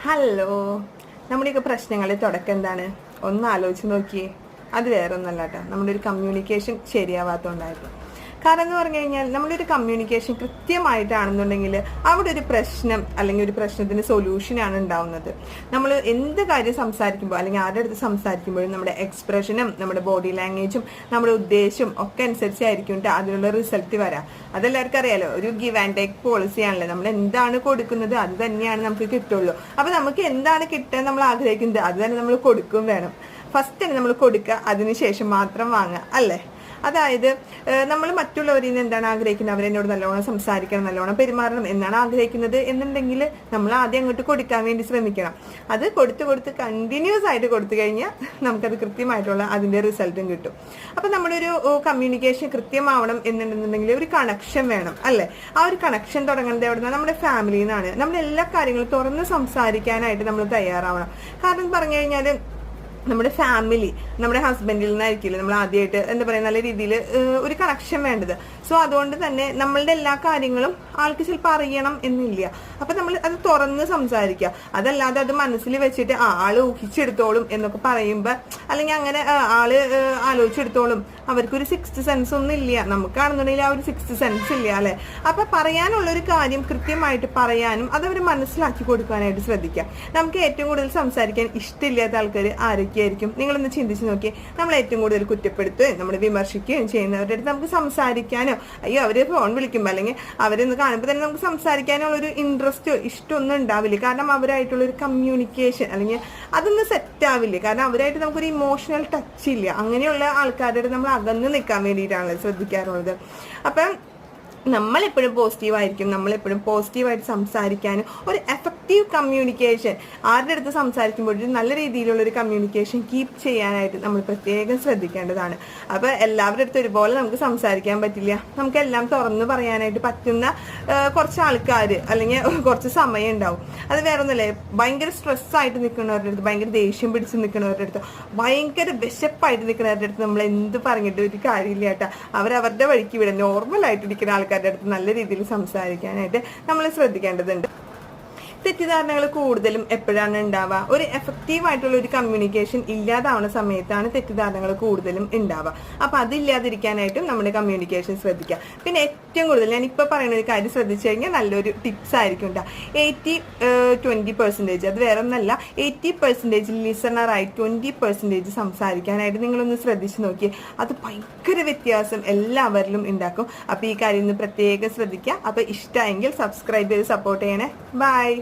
Hello, നമ്മുടെയൊക്കെ പ്രശ്നങ്ങളുടെ തുടക്കം എന്താണ്? ഒന്ന് ആലോചിച്ച് നോക്കിയേ. അത് വേറെ ഒന്നല്ല കേട്ടോ, നമ്മുടെ ഒരു കമ്മ്യൂണിക്കേഷൻ ശരിയാവാത്തതുകൊണ്ടായിരുന്നു. കാരണം എന്ന് പറഞ്ഞു കഴിഞ്ഞാൽ നമ്മുടെ ഒരു കമ്മ്യൂണിക്കേഷൻ കൃത്യമായിട്ടാണെന്നുണ്ടെങ്കിൽ അവിടെ ഒരു പ്രശ്നം അല്ലെങ്കിൽ ഒരു പ്രശ്നത്തിന് സൊല്യൂഷനാണ് ഉണ്ടാവുന്നത്. നമ്മൾ എന്ത് കാര്യം സംസാരിക്കുമ്പോൾ അല്ലെങ്കിൽ ആരുടെ അടുത്ത് സംസാരിക്കുമ്പോഴും നമ്മുടെ എക്സ്പ്രഷനും നമ്മുടെ ബോഡി ലാംഗ്വേജും നമ്മുടെ ഉദ്ദേശവും ഒക്കെ അനുസരിച്ചായിരിക്കും അതിനുള്ള റിസൾട്ട് വരാം. അതെല്ലാവർക്കും അറിയാലോ, ഒരു ഗിവ് ആൻഡ് ടേക്ക് പോളിസിയാണല്ലോ. നമ്മൾ എന്താണ് കൊടുക്കുന്നത് അത് തന്നെയാണ് നമുക്ക് കിട്ടുള്ളൂ. അപ്പൊ നമുക്ക് എന്താണ് കിട്ടാൻ നമ്മൾ ആഗ്രഹിക്കുന്നത് അത് തന്നെ നമ്മൾ കൊടുക്കും വേണം. ഫസ്റ്റ് തന്നെ നമ്മൾ കൊടുക്കുക, അതിനുശേഷം മാത്രം വാങ്ങുക, അല്ലേ? അതായത് നമ്മൾ മറ്റുള്ളവരിൽ നിന്ന് എന്താണ് ആഗ്രഹിക്കുന്നത്, അവരെന്നോട് നല്ലോണം സംസാരിക്കണം, നല്ലോണം പെരുമാറണം എന്നാണ് ആഗ്രഹിക്കുന്നത് എന്നുണ്ടെങ്കിൽ നമ്മൾ ആദ്യം അങ്ങോട്ട് കൊടുക്കാൻ വേണ്ടി ശ്രമിക്കണം. അത് കൊടുത്ത് കണ്ടിന്യൂസ് ആയിട്ട് കൊടുത്തു കഴിഞ്ഞാൽ നമുക്കത് കൃത്യമായിട്ടുള്ള അതിൻ്റെ റിസൾട്ടും കിട്ടും. അപ്പം നമ്മുടെ ഒരു കമ്മ്യൂണിക്കേഷൻ കൃത്യമാവണം എന്നുണ്ടെന്നുണ്ടെങ്കിൽ ഒരു കണക്ഷൻ വേണം, അല്ലേ? ആ ഒരു കണക്ഷൻ തുടങ്ങുന്നത് എവിടെ നിന്നാണ്? നമ്മുടെ ഫാമിലിയിൽ നിന്നാണ്. നമ്മൾ എല്ലാ കാര്യങ്ങളും തുറന്ന് സംസാരിക്കാനായിട്ട് നമ്മൾ തയ്യാറാവണം. കാരണം പറഞ്ഞു കഴിഞ്ഞാൽ നമ്മുടെ ഫാമിലി, നമ്മുടെ ഹസ്ബൻഡിൽ നിന്നായിരിക്കില്ല നമ്മൾ ആദ്യമായിട്ട് എന്താ പറയുക നല്ല രീതിയിൽ ഒരു കണക്ഷൻ വേണ്ടത്. സോ അതുകൊണ്ട് തന്നെ നമ്മളുടെ എല്ലാ കാര്യങ്ങളും ആൾക്ക് ചിലപ്പോൾ അറിയണം എന്നില്ല. അപ്പം നമ്മൾ അത് തുറന്ന് സംസാരിക്കുക. അതല്ലാതെ അത് മനസ്സിൽ വെച്ചിട്ട് ആള് ഊഹിച്ചെടുത്തോളും എന്നൊക്കെ പറയുമ്പോൾ, അല്ലെങ്കിൽ അങ്ങനെ ആള് ആലോചിച്ചെടുത്തോളും, അവർക്കൊരു സിക്സ്ത് സെൻസ് ഒന്നും ഇല്ല. നമുക്കാണെന്നുണ്ടെങ്കിൽ ആ ഒരു സിക്സ്ത് സെൻസ് ഇല്ല, അല്ലെ? അപ്പം പറയാനുള്ളൊരു കാര്യം കൃത്യമായിട്ട് പറയാനും അതവർ മനസ്സിലാക്കി കൊടുക്കാനായിട്ട് ശ്രദ്ധിക്കുക. നമുക്ക് ഏറ്റവും കൂടുതൽ സംസാരിക്കാൻ ഇഷ്ടമില്ലാത്ത ആൾക്കാർ ആയിരിക്കും? നിങ്ങളൊന്ന് ചിന്തിച്ച് നോക്കിയേ. നമ്മൾ ഏറ്റവും കൂടുതൽ കുറ്റപ്പെടുത്തുകയും നമ്മൾ വിമർശിക്കുകയും ചെയ്യുന്നവരുടെ അടുത്ത് നമുക്ക് സംസാരിക്കാനോ, അയ്യോ അവര് ഫോൺ വിളിക്കുമ്പോൾ അല്ലെങ്കിൽ അവരൊന്ന് കാണുമ്പോൾ തന്നെ നമുക്ക് സംസാരിക്കാനുള്ള ഒരു ഇൻട്രസ്റ്റോ ഇഷ്ടമൊന്നും ഉണ്ടാവില്ല. കാരണം അവരായിട്ടുള്ള ഒരു കമ്മ്യൂണിക്കേഷൻ അല്ലെങ്കിൽ അതൊന്നും സെറ്റ് ആവില്ല. കാരണം അവരായിട്ട് നമുക്കൊരു ഇമോഷണൽ ടച്ച് ഇല്ല. അങ്ങനെയുള്ള ആൾക്കാരുടെ നമ്മൾ അകന്ന് നിൽക്കാൻ വേണ്ടിയിട്ടാണ് ശ്രദ്ധിക്കാറുള്ളത്. അപ്പം നമ്മളെപ്പോഴും പോസിറ്റീവായിരിക്കും, നമ്മളെപ്പോഴും പോസിറ്റീവായിട്ട് സംസാരിക്കാനും ഒരു എഫക്റ്റീവ് കമ്മ്യൂണിക്കേഷൻ, ആരുടെ അടുത്ത് സംസാരിക്കുമ്പോഴും നല്ല രീതിയിലുള്ള ഒരു കമ്മ്യൂണിക്കേഷൻ കീപ്പ് ചെയ്യാനായിട്ട് നമ്മൾ പ്രത്യേകം ശ്രദ്ധിക്കേണ്ടതാണ്. അപ്പോൾ എല്ലാവരുടെ അടുത്ത് ഒരുപോലെ നമുക്ക് സംസാരിക്കാൻ പറ്റില്ല. നമുക്കെല്ലാം തുറന്ന് പറയാനായിട്ട് പറ്റുന്ന കുറച്ച് ആൾക്കാർ അല്ലെങ്കിൽ കുറച്ച് സമയം ഉണ്ടാവും. അത് വേറെ ഒന്നുമല്ലേ, ഭയങ്കര സ്ട്രെസ്സായിട്ട് നിൽക്കുന്നവരുടെ അടുത്ത്, ഭയങ്കര ദേഷ്യം പിടിച്ച് നിൽക്കുന്നവരുടെ അടുത്ത്, ഭയങ്കര വിശപ്പായിട്ട് നിൽക്കുന്നവരുടെ അടുത്ത് നമ്മൾ എന്ത് പറഞ്ഞിട്ട് ഒരു കാര്യമില്ല കേട്ടോ. അവരവരുടെ വഴിക്ക് വിടാൻ നോർമലായിട്ടിരിക്കുന്ന ആൾക്കാരുടെ അടുത്ത് നല്ല രീതിയിൽ സംസാരിക്കാനായിട്ട് നമ്മൾ ശ്രദ്ധിക്കേണ്ടതുണ്ട്. തെറ്റിദ്ധാരണകൾ കൂടുതലും എപ്പോഴാണ് ഉണ്ടാവുക? ഒരു എഫക്റ്റീവ് ആയിട്ടുള്ള ഒരു കമ്മ്യൂണിക്കേഷൻ ഇല്ലാതാവുന്ന സമയത്താണ് തെറ്റിദ്ധാരണകൾ കൂടുതലും ഉണ്ടാവുക. അപ്പം അതില്ലാതിരിക്കാനായിട്ടും നമ്മുടെ കമ്മ്യൂണിക്കേഷൻ ശ്രദ്ധിക്കുക. പിന്നെ ഏറ്റവും കൂടുതൽ ഞാനിപ്പോൾ പറയുന്ന ഒരു കാര്യം ശ്രദ്ധിച്ചു കഴിഞ്ഞാൽ നല്ലൊരു ടിപ്സ് ആയിരിക്കും ഉണ്ടാവുക. 80-20%, അത് വേറെ ഒന്നല്ല, 80% ലിസണറായി 20% സംസാരിക്കാനായിട്ട് നിങ്ങളൊന്ന് ശ്രദ്ധിച്ചു നോക്കിയേ. അത് ഭയങ്കര വ്യത്യാസം എല്ലാവരിലും ഉണ്ടാക്കും. അപ്പോൾ ഈ കാര്യം ഒന്ന് പ്രത്യേകം ശ്രദ്ധിക്കുക. അപ്പോൾ ഇഷ്ടമായെങ്കിൽ സബ്സ്ക്രൈബ് ചെയ്ത് സപ്പോർട്ട് ചെയ്യണേ. ബൈ.